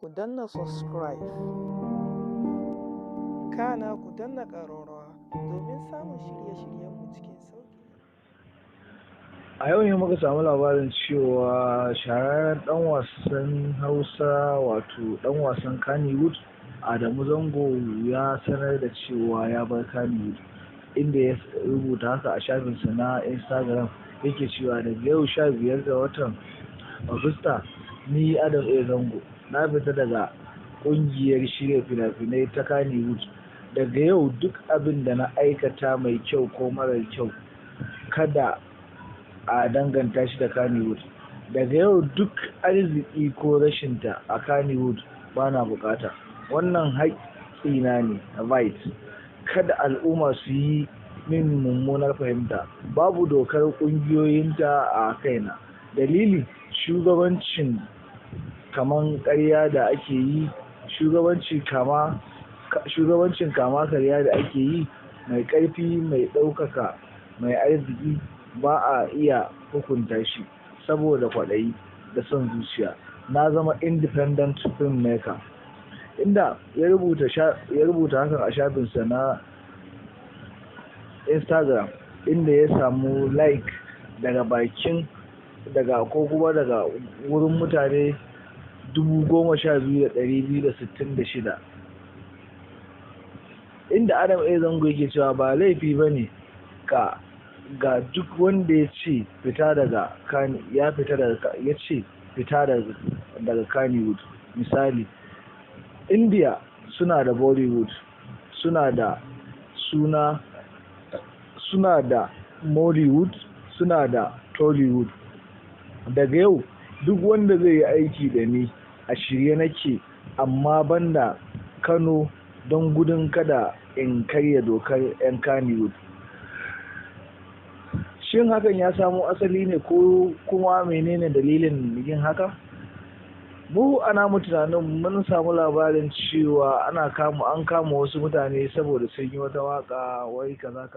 ku danna subscribe, kana ku danna ƙararrawa domin samun shirye-shiryenmu cikin sauƙi. A yau ne muka samu labarin cewa shahararren ɗan wasan Hausa wato ɗan wasan Kannywood Adamu Zango ya sanar da cewa ya bar Kannywood, inda ya rubuta haka a shafinsa na Instagram. Yake cewa daga yau 15 ga watan Agusta, ni Adam A. Zango na fita daga ƙungiyar shirya fina-finai ta Kannywood. Daga yau duk abin da na aikata mai kyau ko marar kyau kada a danganta shi da Kannywood. Daga yau duk arziki ko rashinta a Kannywood bana bukata. Wannan haƙƙina ne na right. Kada al'umma su yi min mummunar fahimta. Babu dokar ƙungiyoyinta a kaina. Dalili shugabancin kaman ƙarya da ake yi, shugabancin kama karya da ake yi, mai ƙarfi mai ɗaukaka mai arziki ba a iya hukunta shi saboda kwaɗayi da son zuciya. Na zama independent filmmaker, inda ya rubuta hakan a shafinsa na Instagram, inda ya samu like daga wurin mutane 12,266, inda Adam A. Zango yake cewa ba laifi bane ga duk wanda ya ce fita daga Kannywood. Misali, India suna da Bollywood, suna da Mollywood, suna da Tollywood. Daga yau duk wanda zai yi aiki da ni a shirye nake, amma banda Kano, don gudun kada in karya dokar 'yan Kannywood. Shin hakan ya samo asali ne ko kuma menene dalilin yin haka? Mu a namu tunanin mun samu labarin cewa an kama wasu mutane saboda sun yi wata waka wai kaza.